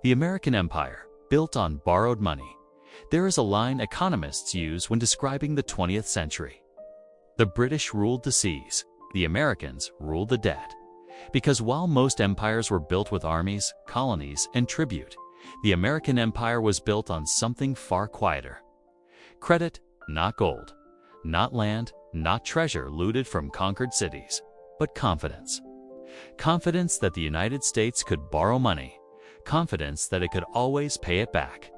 The American Empire, built on borrowed money. There is a line economists use when describing the 20th century. The British ruled the seas, the Americans ruled the debt. Because while most empires were built with armies, colonies, and tribute, the American empire was built on something far quieter. Credit, not gold. Not land, not treasure looted from conquered cities, but confidence. Confidence that the United States could borrow money. Confidence that it could always pay it back.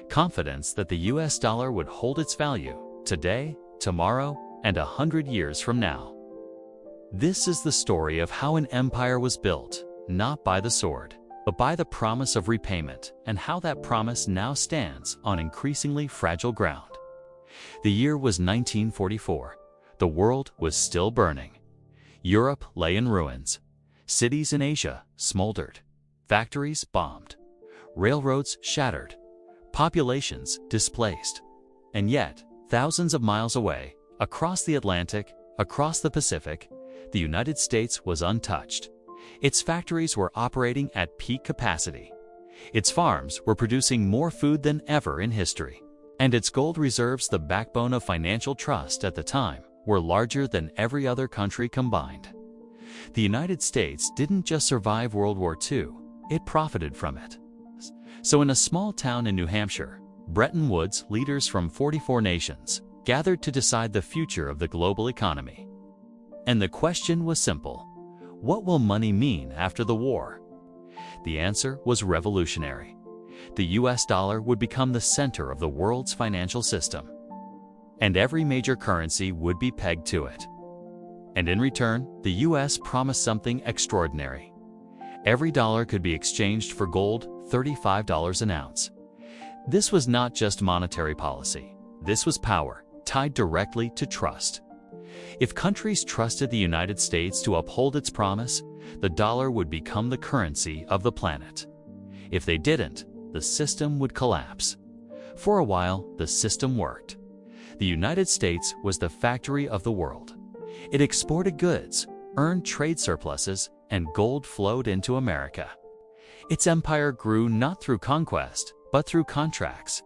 Confidence that the US dollar would hold its value today, tomorrow, and 100 years from now. This is the story of how an empire was built, not by the sword, but by the promise of repayment, and how that promise now stands on increasingly fragile ground. The year was 1944. The world was still burning. Europe lay in ruins. Cities in Asia smoldered. Factories bombed. Railroads shattered. Populations displaced. And yet, thousands of miles away, across the Atlantic, across the Pacific, the United States was untouched. Its factories were operating at peak capacity. Its farms were producing more food than ever in history. And its gold reserves, the backbone of financial trust at the time, were larger than every other country combined. The United States didn't just survive World War II, it profited from it. So in a small town in New Hampshire, Bretton Woods leaders from 44 nations gathered to decide the future of the global economy. And the question was simple: what will money mean after the war? The answer was revolutionary. The US dollar would become the center of the world's financial system. And every major currency would be pegged to it. And in return, the US promised something extraordinary. Every dollar could be exchanged for gold, $35 an ounce. This was not just monetary policy. This was power, tied directly to trust. If countries trusted the United States to uphold its promise, the dollar would become the currency of the planet. If they didn't, the system would collapse. For a while, the system worked. The United States was the factory of the world. It exported goods, earned trade surpluses, and gold flowed into America. Its empire grew not through conquest, but through contracts,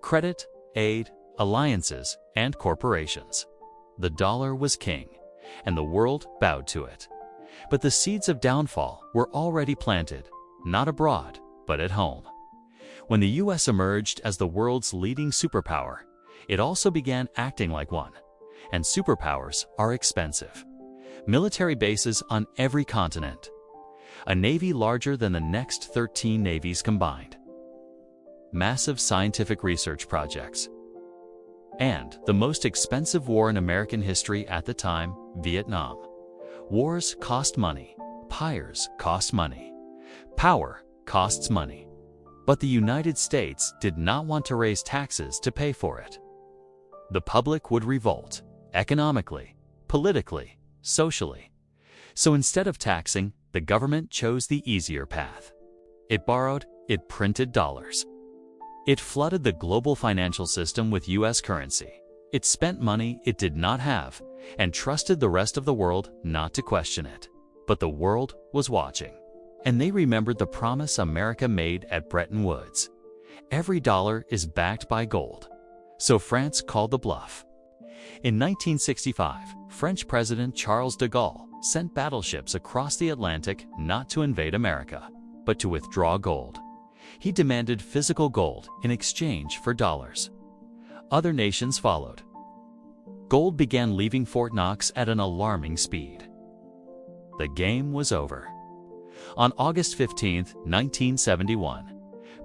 credit, aid, alliances, and corporations. The dollar was king, and the world bowed to it. But the seeds of downfall were already planted, not abroad, but at home. When the US emerged as the world's leading superpower, it also began acting like one. And superpowers are expensive. Military bases on every continent. A navy larger than the next 13 navies combined. Massive scientific research projects. And the most expensive war in American history at the time, Vietnam. Wars cost money. Pyres cost money. Power costs money. But the United States did not want to raise taxes to pay for it. The public would revolt, economically, politically, socially. So instead of taxing, the government chose the easier path. It borrowed, it printed dollars. It flooded the global financial system with US currency. It spent money it did not have and trusted the rest of the world not to question it. But the world was watching. And they remembered the promise America made at Bretton Woods. Every dollar is backed by gold. So France called the bluff. In 1965, French President Charles de Gaulle sent battleships across the Atlantic not to invade America, but to withdraw gold. He demanded physical gold in exchange for dollars. Other nations followed. Gold began leaving Fort Knox at an alarming speed. The game was over. On August 15, 1971,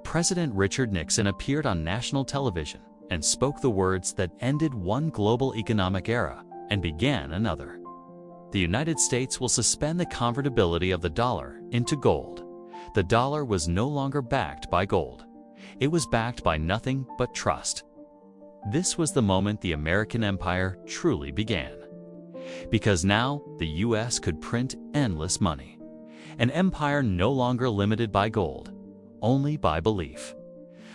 President Richard Nixon appeared on national television and spoke the words that ended one global economic era and began another. The United States will suspend the convertibility of the dollar into gold. The dollar was no longer backed by gold. It was backed by nothing but trust. This was the moment the American empire truly began. Because now the US could print endless money. An empire no longer limited by gold, only by belief.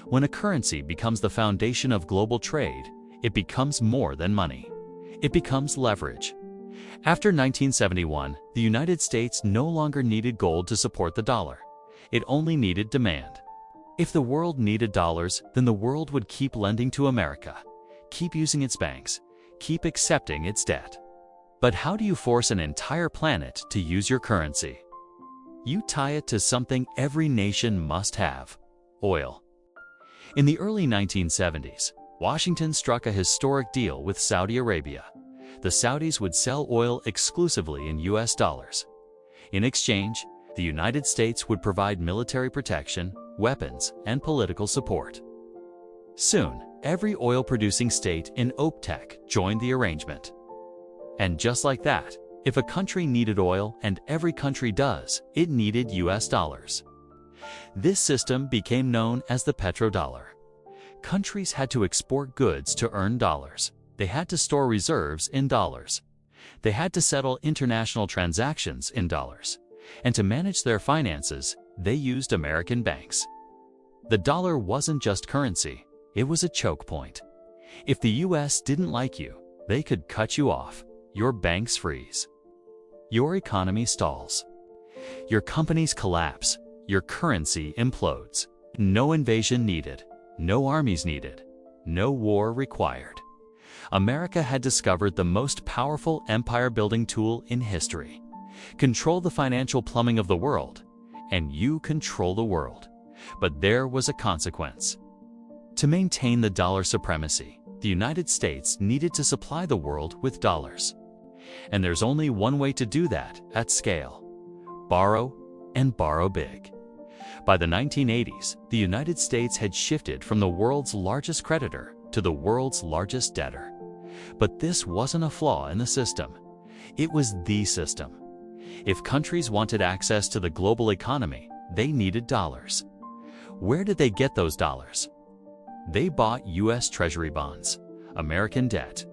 When a currency becomes the foundation of global trade, it becomes more than money. It becomes leverage. After 1971, the United States no longer needed gold to support the dollar. It only needed demand. If the world needed dollars, then the world would keep lending to America, keep using its banks, keep accepting its debt. But how do you force an entire planet to use your currency? You tie it to something every nation must have: oil. In the early 1970s, Washington struck a historic deal with Saudi Arabia. The Saudis would sell oil exclusively in US dollars. In exchange, the United States would provide military protection, weapons, and political support. Soon, every oil-producing state in OPEC joined the arrangement. And just like that, if a country needed oil, and every country does, it needed US dollars. This system became known as the petrodollar. Countries had to export goods to earn dollars. They had to store reserves in dollars. They had to settle international transactions in dollars. And to manage their finances, they used American banks. The dollar wasn't just currency, it was a choke point. If the US didn't like you, they could cut you off. Your banks freeze. Your economy stalls. Your companies collapse. Your currency implodes. No invasion needed. No armies needed. No war required. America had discovered the most powerful empire-building tool in history. Control the financial plumbing of the world, and you control the world. But there was a consequence. To maintain the dollar supremacy, the United States needed to supply the world with dollars. And there's only one way to do that at scale: borrow, and borrow big. By the 1980s, the United States had shifted from the world's largest creditor to the world's largest debtor. But this wasn't a flaw in the system. It was the system. If countries wanted access to the global economy, they needed dollars. Where did they get those dollars? They bought US Treasury bonds, American debt.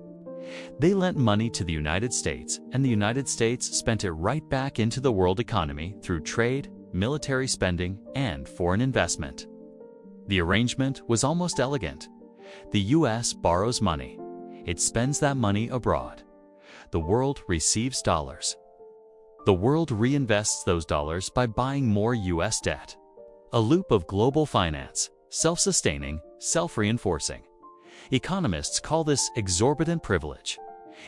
They lent money to the United States, and the United States spent it right back into the world economy through trade, military spending, and foreign investment. The arrangement was almost elegant. The US borrows money. It spends that money abroad. The world receives dollars. The world reinvests those dollars by buying more US debt. A loop of global finance, self-sustaining, self-reinforcing. Economists call this exorbitant privilege.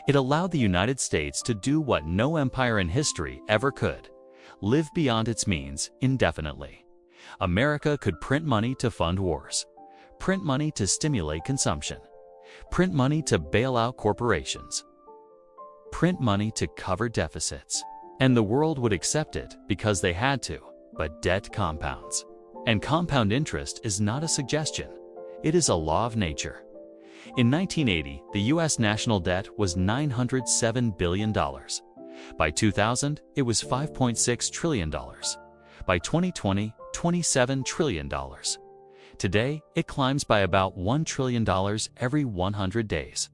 It allowed the United States to do what no empire in history ever could: live beyond its means indefinitely. America could print money to fund wars, print money to stimulate consumption, print money to bail out corporations, print money to cover deficits. And the world would accept it because they had to. But debt compounds. And compound interest is not a suggestion. It is a law of nature. In 1980, the US national debt was $907 billion. By 2000, it was $5.6 trillion. By 2020, $27 trillion. Today, it climbs by about $1 trillion every 100 days.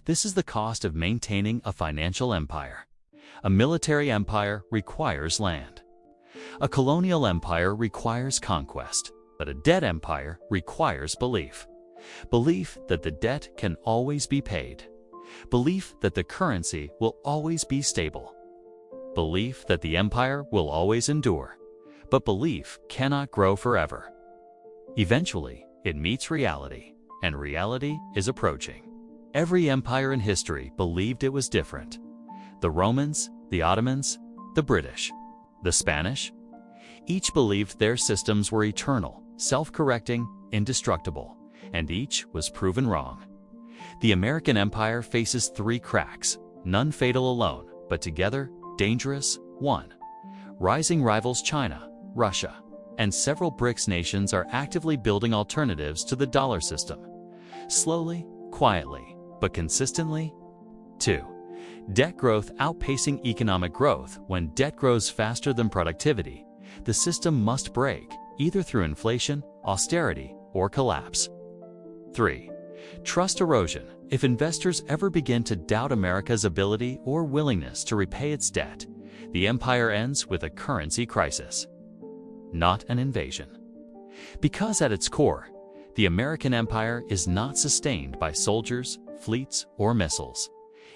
This is the cost of maintaining a financial empire. A military empire requires land. A colonial empire requires conquest. But a debt empire requires belief. Belief that the debt can always be paid. Belief that the currency will always be stable. Belief that the empire will always endure. But belief cannot grow forever. Eventually, it meets reality, and reality is approaching. Every empire in history believed it was different. The Romans, the Ottomans, the British, the Spanish. Each believed their systems were eternal, self-correcting, indestructible, and each was proven wrong. The American empire faces three cracks, none fatal alone, but together, dangerous. 1. Rising rivals China, Russia, and several BRICS nations are actively building alternatives to the dollar system. Slowly, quietly, but consistently. 2. Debt growth outpacing economic growth. When debt grows faster than productivity, the system must break, either through inflation, austerity, or collapse. 3. Trust erosion. If investors ever begin to doubt America's ability or willingness to repay its debt, the empire ends with a currency crisis, not an invasion. Because at its core, the American empire is not sustained by soldiers, fleets, or missiles.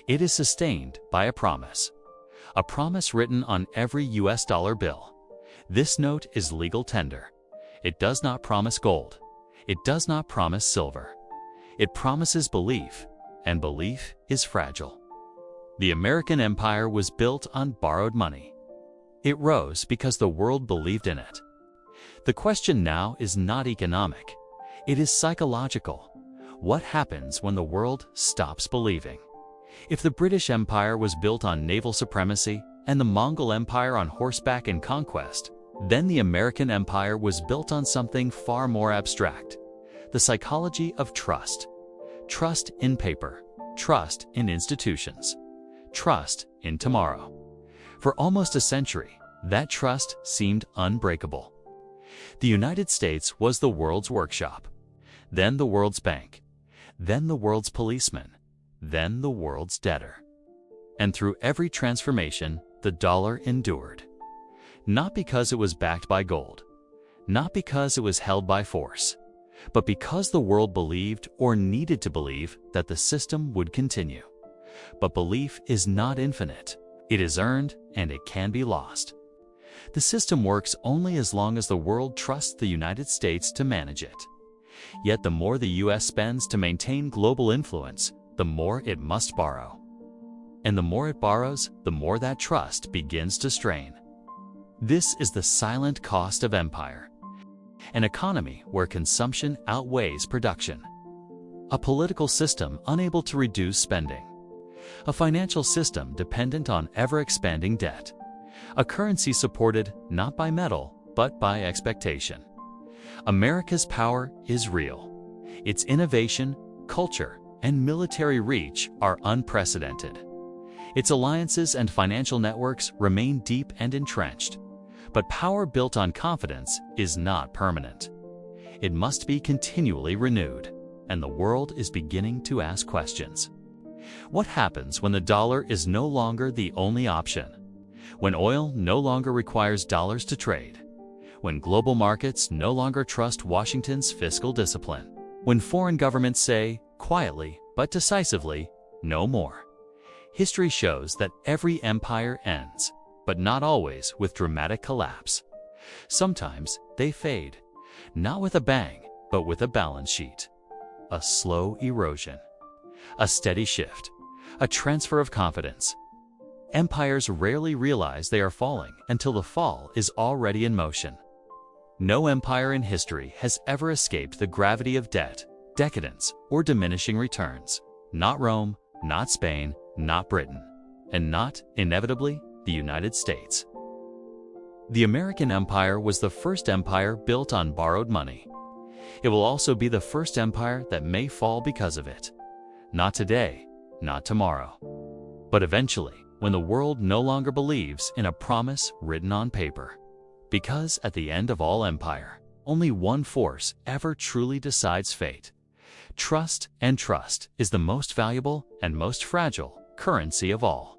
It is sustained by a promise written on every US dollar bill. This note is legal tender. It does not promise gold. It does not promise silver. It promises belief, and belief is fragile. The American empire was built on borrowed money. It rose because the world believed in it. The question now is not economic. It is psychological. What happens when the world stops believing? If the British Empire was built on naval supremacy and the Mongol Empire on horseback and conquest, then the American empire was built on something far more abstract: the psychology of trust. Trust in paper, trust in institutions, trust in tomorrow. For almost a century, that trust seemed unbreakable. The United States was the world's workshop, then the world's bank, then the world's policeman, then the world's debtor. And through every transformation, the dollar endured. Not because it was backed by gold, not because it was held by force, but because the world believed or needed to believe that the system would continue. But belief is not infinite. It is earned and it can be lost. The system works only as long as the world trusts the United States to manage it. Yet the more the US spends to maintain global influence, the more it must borrow. And the more it borrows, the more that trust begins to strain. This is the silent cost of empire. An economy where consumption outweighs production. A political system unable to reduce spending. A financial system dependent on ever-expanding debt. A currency supported not by metal, but by expectation. America's power is real. Its innovation, culture, and military reach are unprecedented. Its alliances and financial networks remain deep and entrenched. But power built on confidence is not permanent. It must be continually renewed, and the world is beginning to ask questions. What happens when the dollar is no longer the only option? When oil no longer requires dollars to trade? When global markets no longer trust Washington's fiscal discipline? When foreign governments say, quietly but decisively, no more? History shows that every empire ends, but not always with dramatic collapse. Sometimes they fade, not with a bang, but with a balance sheet. A slow erosion, a steady shift, a transfer of confidence. Empires rarely realize they are falling until the fall is already in motion. No empire in history has ever escaped the gravity of debt, decadence, or diminishing returns. Not Rome, not Spain, not Britain, and not, inevitably, the United States. The American empire was the first empire built on borrowed money. It will also be the first empire that may fall because of it. Not today, not tomorrow, but eventually, when the world no longer believes in a promise written on paper. Because at the end of all empire, only one force ever truly decides fate. Trust, and trust is the most valuable and most fragile currency of all.